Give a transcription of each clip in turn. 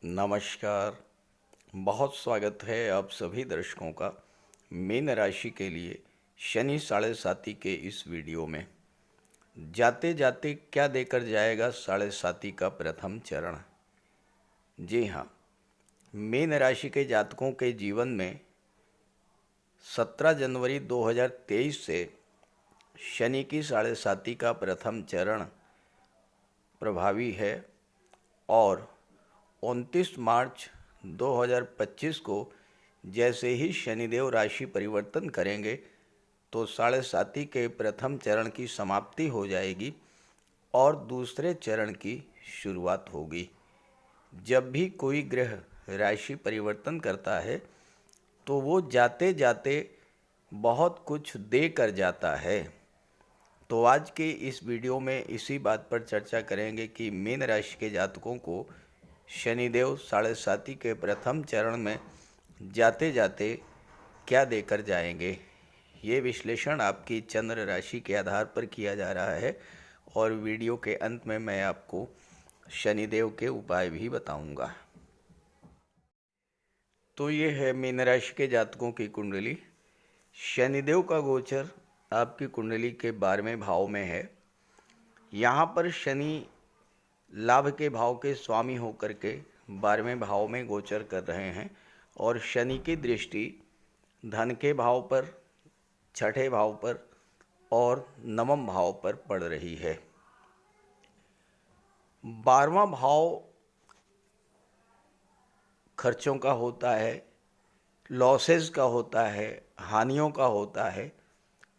नमस्कार। बहुत स्वागत है आप सभी दर्शकों का मीन राशि के लिए शनि साढ़े साती के इस वीडियो में। जाते जाते क्या देकर जाएगा साढ़े साती का प्रथम चरण। जी हाँ, मीन राशि के जातकों के जीवन में 17 जनवरी 2023 से शनि की साढ़े साती का प्रथम चरण प्रभावी है और 29 मार्च 2025 को जैसे ही शनिदेव राशि परिवर्तन करेंगे तो साढ़े साती के प्रथम चरण की समाप्ति हो जाएगी और दूसरे चरण की शुरुआत होगी। जब भी कोई ग्रह राशि परिवर्तन करता है तो वो जाते जाते बहुत कुछ दे कर जाता है। तो आज के इस वीडियो में इसी बात पर चर्चा करेंगे कि मीन राशि के जातकों को शनिदेव साढ़े साती के प्रथम चरण में जाते जाते क्या देकर जाएंगे। ये विश्लेषण आपकी चंद्र राशि के आधार पर किया जा रहा है और वीडियो के अंत में मैं आपको शनिदेव के उपाय भी बताऊंगा। तो ये है मीन राशि के जातकों की कुंडली। शनिदेव का गोचर आपकी कुंडली के 12वें भाव में है। यहाँ पर शनि लाभ के भाव के स्वामी होकर के 12वें भाव में गोचर कर रहे हैं और शनि की दृष्टि धन के भाव पर, छठे भाव पर और नवम भाव पर पड़ रही है। 12वां भाव खर्चों का होता है, लॉसेस का होता है, हानियों का होता है,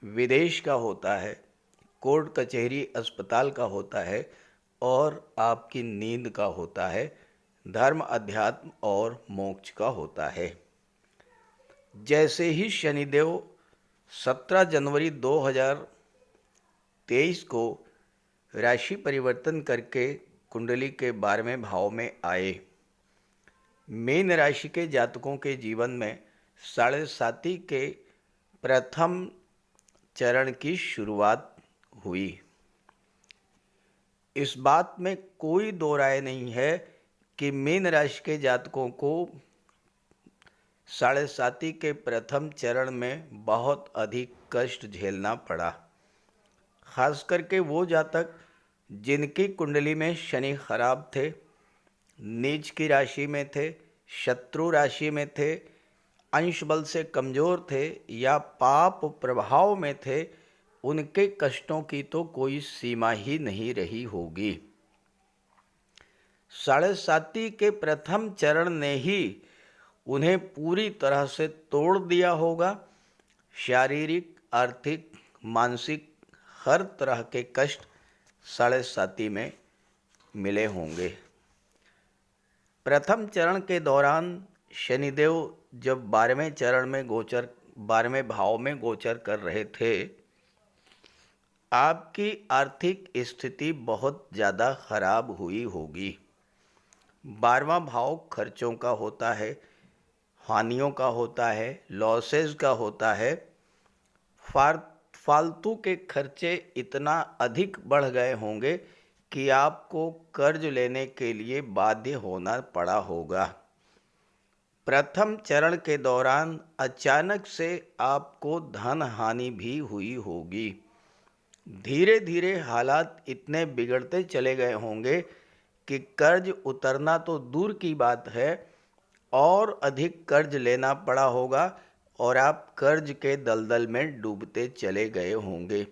विदेश का होता है, कोर्ट कचहरी अस्पताल का होता है और आपकी नींद का होता है, धर्म अध्यात्म और मोक्ष का होता है। जैसे ही शनिदेव 17 जनवरी 2023 को राशि परिवर्तन करके कुंडली के 12वें भाव में आए, मीन राशि के जातकों के जीवन में साढ़े साती के प्रथम चरण की शुरुआत हुई। इस बात में कोई दो राय नहीं है कि मीन राशि के जातकों को साढ़े साती के प्रथम चरण में बहुत अधिक कष्ट झेलना पड़ा। खास करके वो जातक जिनकी कुंडली में शनि खराब थे, नीच की राशि में थे, शत्रु राशि में थे, अंश बल से कमज़ोर थे या पाप प्रभाव में थे, उनके कष्टों की तो कोई सीमा ही नहीं रही होगी। साढ़े साती के प्रथम चरण ने ही उन्हें पूरी तरह से तोड़ दिया होगा। शारीरिक, आर्थिक, मानसिक हर तरह के कष्ट साढ़े साती में मिले होंगे। प्रथम चरण के दौरान शनिदेव जब 12वें भाव में गोचर कर रहे थे, आपकी आर्थिक स्थिति बहुत ज़्यादा खराब हुई होगी। 12वां भाव खर्चों का होता है, हानियों का होता है, लॉसेस का होता है। फालतू के खर्चे इतना अधिक बढ़ गए होंगे कि आपको कर्ज लेने के लिए बाध्य होना पड़ा होगा। प्रथम चरण के दौरान अचानक से आपको धन हानि भी हुई होगी। धीरे धीरे हालात इतने बिगड़ते चले गए होंगे कि कर्ज उतरना तो दूर की बात है और अधिक कर्ज लेना पड़ा होगा और आप कर्ज के दलदल में डूबते चले गए होंगे,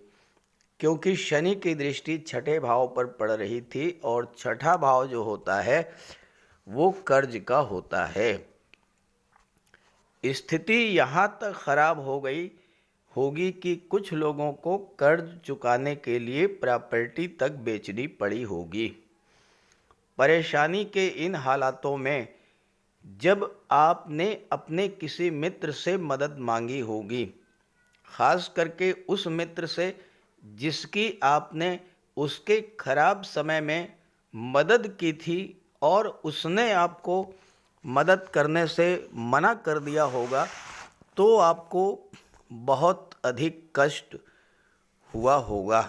क्योंकि शनि की दृष्टि छठे भाव पर पड़ रही थी और छठा भाव जो होता है वो कर्ज का होता है। स्थिति यहाँ तक खराब हो गई होगी कि कुछ लोगों को कर्ज चुकाने के लिए प्रॉपर्टी तक बेचनी पड़ी होगी। परेशानी के इन हालातों में जब आपने अपने किसी मित्र से मदद मांगी होगी, खास करके उस मित्र से जिसकी आपने उसके खराब समय में मदद की थी और उसने आपको मदद करने से मना कर दिया होगा, तो आपको बहुत अधिक कष्ट हुआ होगा।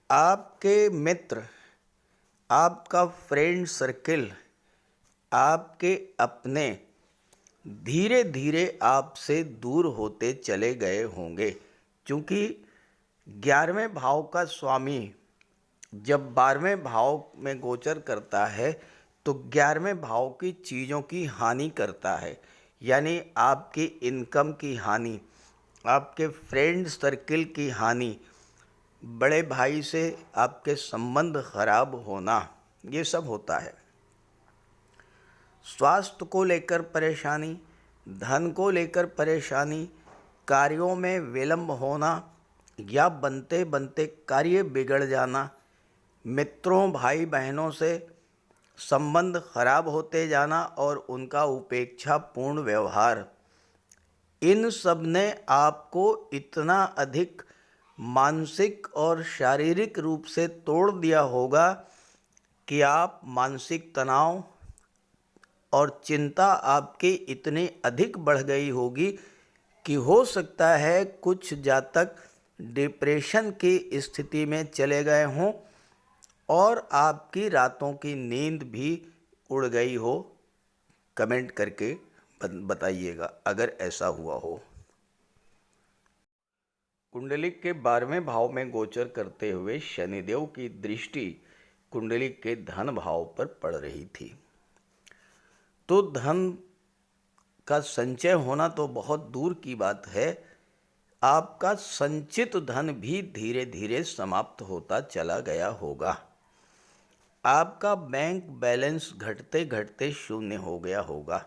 आपके मित्र, आपका फ्रेंड सर्किल आपके अपने धीरे धीरे आपसे दूर होते चले गए होंगे, क्योंकि 11वें भाव का स्वामी जब 12वें भाव में गोचर करता है तो 11वें भाव की चीज़ों की हानि करता है, यानी आपकी इनकम की हानि, आपके फ्रेंड सर्किल की हानि, बड़े भाई से आपके संबंध खराब होना, ये सब होता है। स्वास्थ्य को लेकर परेशानी, धन को लेकर परेशानी, कार्यों में विलंब होना या बनते बनते कार्य बिगड़ जाना, मित्रों भाई बहनों से संबंध खराब होते जाना और उनका उपेक्षापूर्ण व्यवहार, इन सब ने आपको इतना अधिक मानसिक और शारीरिक रूप से तोड़ दिया होगा कि आप मानसिक तनाव और चिंता आपकी इतनी अधिक बढ़ गई होगी कि हो सकता है कुछ जातक डिप्रेशन की स्थिति में चले गए हों और आपकी रातों की नींद भी उड़ गई हो। कमेंट करके बताइएगा अगर ऐसा हुआ हो। कुंडली के 12वें भाव में गोचर करते हुए शनिदेव की दृष्टि कुंडली के धन भाव पर पड़ रही थी, तो धन का संचय होना तो बहुत दूर की बात है, आपका संचित धन भी धीरे धीरे समाप्त होता चला गया होगा। आपका बैंक बैलेंस घटते घटते शून्य हो गया होगा।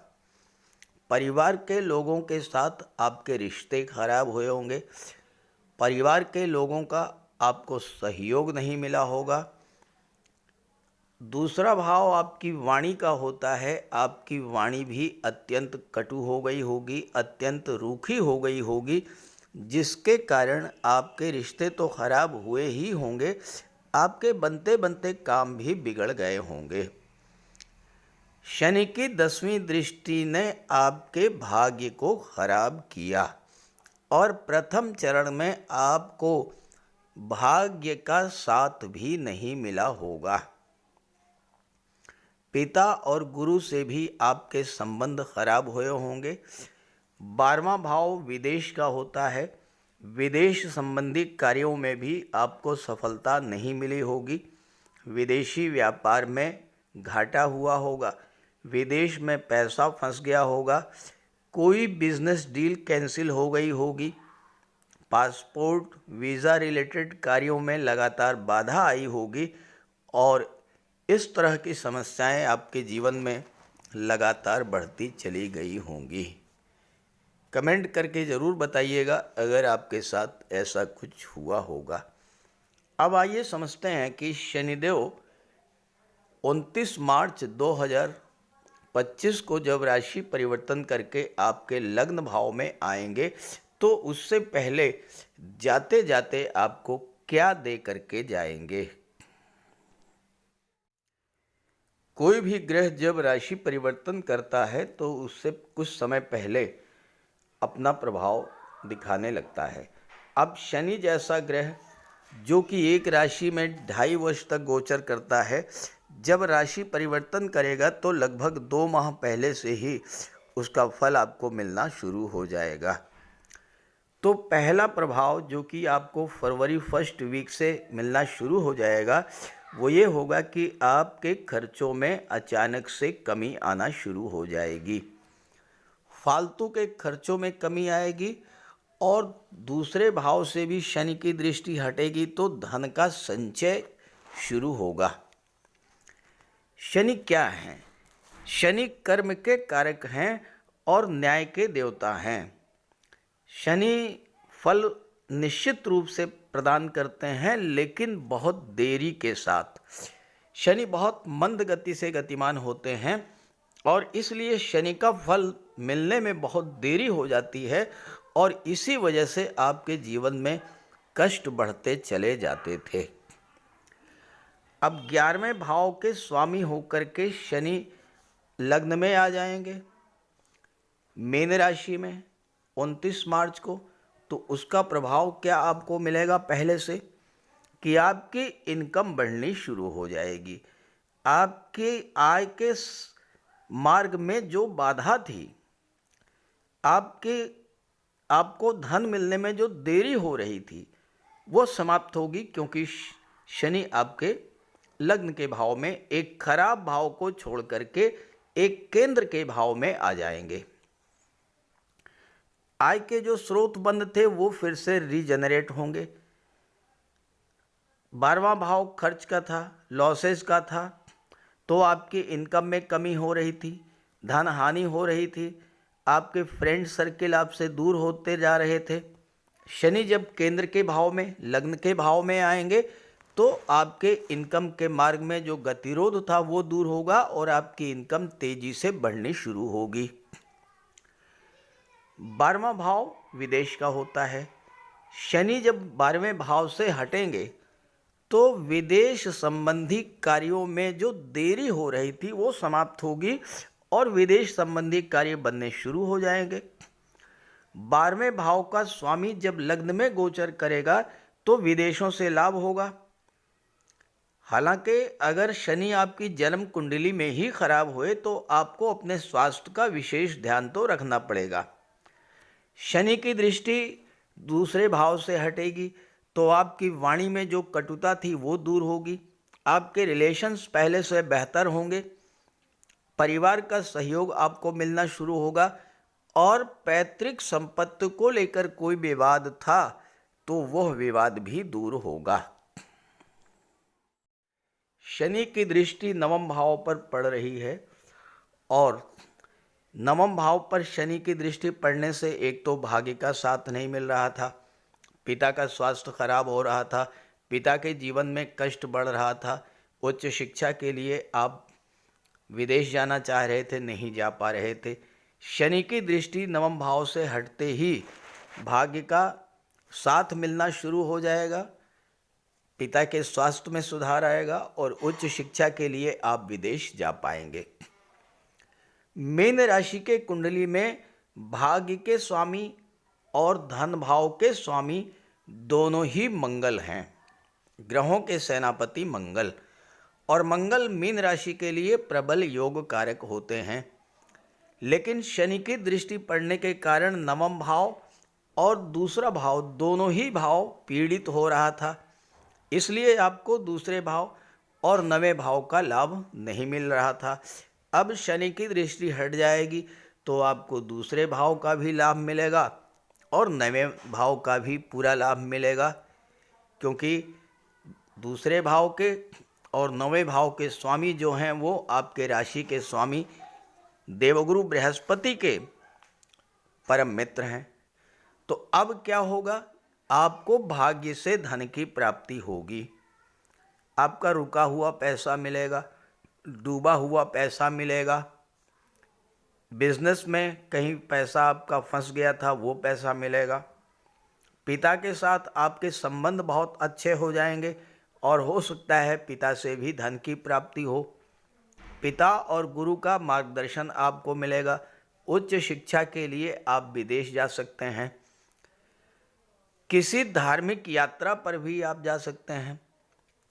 परिवार के लोगों के साथ आपके रिश्ते खराब हुए होंगे। परिवार के लोगों का आपको सहयोग नहीं मिला होगा। दूसरा भाव आपकी वाणी का होता है, आपकी वाणी भी अत्यंत कटु हो गई होगी, अत्यंत रूखी हो गई होगी, जिसके कारण आपके रिश्ते तो खराब हुए ही होंगे, आपके बनते बनते काम भी बिगड़ गए होंगे। शनि की 10वीं दृष्टि ने आपके भाग्य को खराब किया और प्रथम चरण में आपको भाग्य का साथ भी नहीं मिला होगा। पिता और गुरु से भी आपके संबंध खराब हुए होंगे। 12वां भाव विदेश का होता है। विदेश संबंधी कार्यों में भी आपको सफलता नहीं मिली होगी। विदेशी व्यापार में घाटा हुआ होगा। विदेश में पैसा फंस गया होगा। कोई बिजनेस डील कैंसिल हो गई होगी। पासपोर्ट वीज़ा रिलेटेड कार्यों में लगातार बाधा आई होगी और इस तरह की समस्याएं आपके जीवन में लगातार बढ़ती चली गई होंगी। कमेंट करके ज़रूर बताइएगा अगर आपके साथ ऐसा कुछ हुआ होगा। अब आइए समझते हैं कि शनिदेव 29 मार्च 2025 को जब राशि परिवर्तन करके आपके लग्न भाव में आएंगे तो उससे पहले जाते जाते आपको क्या दे करके जाएंगे। कोई भी ग्रह जब राशि परिवर्तन करता है तो उससे कुछ समय पहले अपना प्रभाव दिखाने लगता है। अब शनि जैसा ग्रह जो कि एक राशि में 2.5 वर्ष तक गोचर करता है, जब राशि परिवर्तन करेगा तो लगभग 2 माह पहले से ही उसका फल आपको मिलना शुरू हो जाएगा। तो पहला प्रभाव जो कि आपको फरवरी फर्स्ट वीक से मिलना शुरू हो जाएगा वो ये होगा कि आपके खर्चों में अचानक से कमी आना शुरू हो जाएगी। फालतू के खर्चों में कमी आएगी और दूसरे भाव से भी शनि की दृष्टि हटेगी तो धन का संचय शुरू होगा। शनि क्या हैं? शनि कर्म के कारक हैं और न्याय के देवता हैं। शनि फल निश्चित रूप से प्रदान करते हैं लेकिन बहुत देरी के साथ। शनि बहुत मंद गति से गतिमान होते हैं और इसलिए शनि का फल मिलने में बहुत देरी हो जाती है और इसी वजह से आपके जीवन में कष्ट बढ़ते चले जाते थे। अब 11वें भाव के स्वामी होकर के शनि लग्न में आ जाएंगे मीन राशि में 29 मार्च को, तो उसका प्रभाव क्या आपको मिलेगा पहले से कि आपकी इनकम बढ़नी शुरू हो जाएगी। आपकी आय के मार्ग में जो बाधा थी, आपको धन मिलने में जो देरी हो रही थी, वो समाप्त होगी, क्योंकि शनि आपके लग्न के भाव में एक खराब भाव को छोड़ करके एक केंद्र के भाव में आ जाएंगे। आय के जो स्रोत बंद थे वो फिर से रीजनरेट होंगे। 12वां भाव खर्च का था, लॉसेस का था, तो आपकी इनकम में कमी हो रही थी, धन हानि हो रही थी, आपके फ्रेंड सर्किल आपसे दूर होते जा रहे थे। शनि जब केंद्र के भाव में, लग्न के भाव में आएंगे तो आपके इनकम के मार्ग में जो गतिरोध था वो दूर होगा और आपकी इनकम तेजी से बढ़नी शुरू होगी। 12वां भाव विदेश का होता है। शनि जब 12वें भाव से हटेंगे तो विदेश संबंधी कार्यों में जो देरी हो रही थी वो समाप्त होगी और विदेश संबंधी कार्य बनने शुरू हो जाएंगे। 12वें भाव का स्वामी जब लग्न में गोचर करेगा तो विदेशों से लाभ होगा। हालांकि अगर शनि आपकी जन्म कुंडली में ही खराब हुए तो आपको अपने स्वास्थ्य का विशेष ध्यान तो रखना पड़ेगा। शनि की दृष्टि दूसरे भाव से हटेगी तो आपकी वाणी में जो कटुता थी वो दूर होगी, आपके रिलेशंस पहले से बेहतर होंगे, परिवार का सहयोग आपको मिलना शुरू होगा और पैतृक संपत्ति को लेकर कोई विवाद था तो वह विवाद भी दूर होगा। शनि की दृष्टि 9वें भाव पर पड़ रही है और 9वें भाव पर शनि की दृष्टि पड़ने से एक तो भाग्य का साथ नहीं मिल रहा था, पिता का स्वास्थ्य खराब हो रहा था, पिता के जीवन में कष्ट बढ़ रहा था, उच्च शिक्षा के लिए आप विदेश जाना चाह रहे थे, नहीं जा पा रहे थे। शनि की दृष्टि 9वें भाव से हटते ही भाग्य का साथ मिलना शुरू हो जाएगा, पिता के स्वास्थ्य में सुधार आएगा और उच्च शिक्षा के लिए आप विदेश जा पाएंगे। मीन राशि के कुंडली में भाग्य के स्वामी और धन भाव के स्वामी दोनों ही मंगल हैं, ग्रहों के सेनापति मंगल, और मंगल मीन राशि के लिए प्रबल योग कारक होते हैं। लेकिन शनि की दृष्टि पड़ने के कारण 9वां भाव और दूसरा भाव दोनों ही भाव पीड़ित हो रहा था, इसलिए आपको दूसरे भाव और 9वें भाव का लाभ नहीं मिल रहा था। अब शनि की दृष्टि हट जाएगी तो आपको दूसरे भाव का भी लाभ मिलेगा और 9वें भाव का भी पूरा लाभ मिलेगा, क्योंकि दूसरे भाव के और 9वें भाव के स्वामी जो हैं वो आपके राशि के स्वामी देवगुरु बृहस्पति के परम मित्र हैं। तो अब क्या होगा, आपको भाग्य से धन की प्राप्ति होगी, आपका रुका हुआ पैसा मिलेगा, डूबा हुआ पैसा मिलेगा, बिजनेस में कहीं पैसा आपका फंस गया था वो पैसा मिलेगा, पिता के साथ आपके संबंध बहुत अच्छे हो जाएंगे और हो सकता है पिता से भी धन की प्राप्ति हो, पिता और गुरु का मार्गदर्शन आपको मिलेगा, उच्च शिक्षा के लिए आप विदेश जा सकते हैं, किसी धार्मिक यात्रा पर भी आप जा सकते हैं,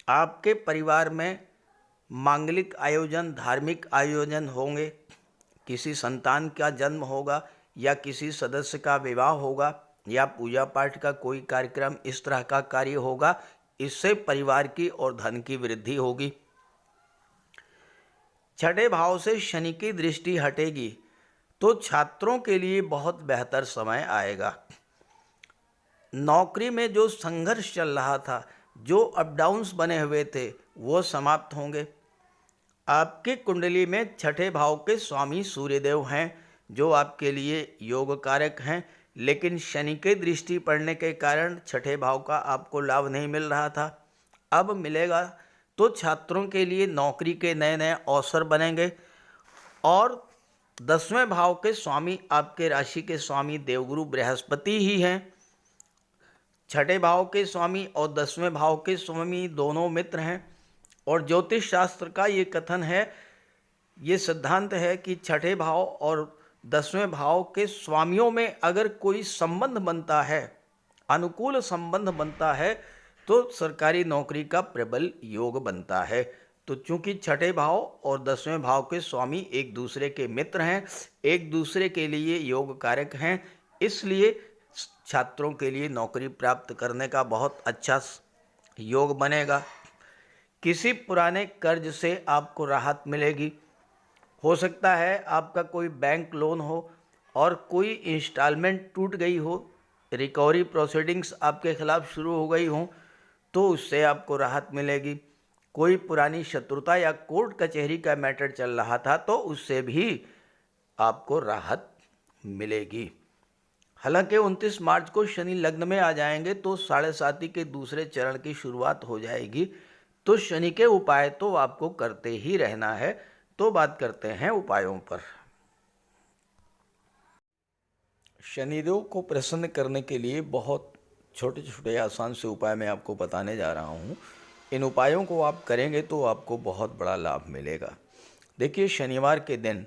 आपके परिवार में मांगलिक आयोजन, धार्मिक आयोजन होंगे, किसी संतान का जन्म होगा या किसी सदस्य का विवाह होगा या पूजा पाठ का कोई कार्यक्रम, इस तरह का कार्य होगा, इससे परिवार की और धन की वृद्धि होगी। 6ठे भाव से शनि की दृष्टि हटेगी तो छात्रों के लिए बहुत बेहतर समय आएगा। नौकरी में जो संघर्ष चल रहा था, जो अप डाउन्स बने हुए थे, वो समाप्त होंगे। आपकी कुंडली में 6ठे भाव के स्वामी सूर्यदेव हैं जो आपके लिए योग कारक हैं, लेकिन शनि के दृष्टि पड़ने के कारण 6ठे भाव का आपको लाभ नहीं मिल रहा था, अब मिलेगा। तो छात्रों के लिए नौकरी के नए नए अवसर बनेंगे और 10वें भाव के स्वामी आपके राशि के स्वामी देवगुरु बृहस्पति ही हैं। 6ठे भाव के स्वामी और 10वें भाव के स्वामी दोनों मित्र हैं और ज्योतिष शास्त्र का ये कथन है, ये सिद्धांत है कि 6ठे भाव और 10वें भाव के स्वामियों में अगर कोई संबंध बनता है, अनुकूल संबंध बनता है, तो सरकारी नौकरी का प्रबल योग बनता है। तो चूंकि छठे भाव और 10वें भाव के स्वामी एक दूसरे के मित्र हैं, एक दूसरे के लिए योग कारक हैं, इसलिए छात्रों के लिए नौकरी प्राप्त करने का बहुत अच्छा योग बनेगा। किसी पुराने कर्ज से आपको राहत मिलेगी। हो सकता है आपका कोई बैंक लोन हो और कोई इंस्टॉलमेंट टूट गई हो, रिकवरी प्रोसीडिंग्स आपके खिलाफ शुरू हो गई हों, तो उससे आपको राहत मिलेगी। कोई पुरानी शत्रुता या कोर्ट कचहरी का मैटर चल रहा था तो उससे भी आपको राहत मिलेगी। हालांकि 29 मार्च को शनि लग्न में आ जाएंगे तो 7.5 के दूसरे चरण की शुरुआत हो जाएगी। तो शनि के उपाय तो आपको करते ही रहना है। तो बात करते हैं उपायों पर। शनिदेव को प्रसन्न करने के लिए बहुत छोटे छोटे आसान से उपाय मैं आपको बताने जा रहा हूँ। इन उपायों को आप करेंगे तो आपको बहुत बड़ा लाभ मिलेगा। देखिए, शनिवार के दिन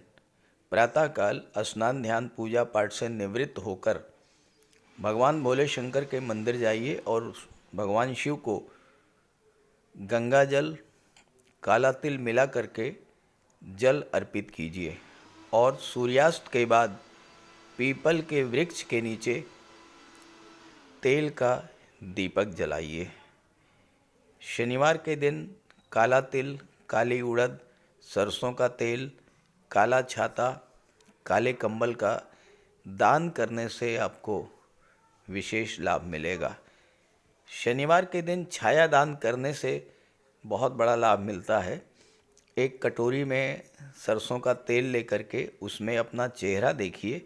प्रातःकाल स्नान ध्यान पूजा पाठ से निवृत्त होकर भगवान भोले शंकर के मंदिर जाइए और भगवान शिव को गंगा जल काला तिल मिला करके जल अर्पित कीजिए और सूर्यास्त के बाद पीपल के वृक्ष के नीचे तेल का दीपक जलाइए। शनिवार के दिन काला तिल, काली उड़द, सरसों का तेल, काला छाता, काले कंबल का दान करने से आपको विशेष लाभ मिलेगा। शनिवार के दिन छाया दान करने से बहुत बड़ा लाभ मिलता है। एक कटोरी में सरसों का तेल लेकर के उसमें अपना चेहरा देखिए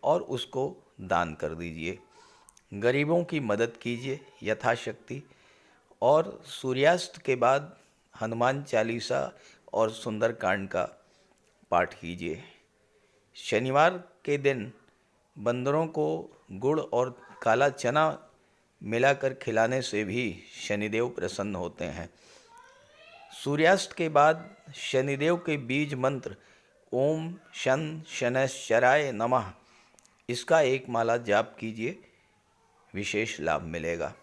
और उसको दान कर दीजिए। गरीबों की मदद कीजिए यथाशक्ति और सूर्यास्त के बाद हनुमान चालीसा और सुंदरकांड का पाठ कीजिए। शनिवार के दिन बंदरों को गुड़ और काला चना मिलाकर खिलाने से भी शनिदेव प्रसन्न होते हैं। सूर्यास्त के बाद शनिदेव के बीज मंत्र ओम शन शनैश्चराय नमः, इसका एक माला जाप कीजिए, विशेष लाभ मिलेगा।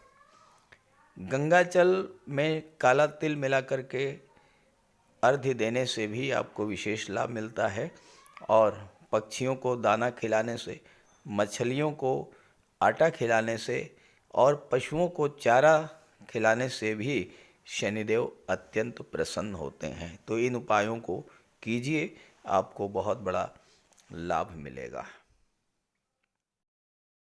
गंगा जल में काला तिल मिला करके अर्घ्य देने से भी आपको विशेष लाभ मिलता है और पक्षियों को दाना खिलाने से, मछलियों को आटा खिलाने से और पशुओं को चारा खिलाने से भी शनिदेव अत्यंत प्रसन्न होते हैं। तो इन उपायों को कीजिए, आपको बहुत बड़ा लाभ मिलेगा।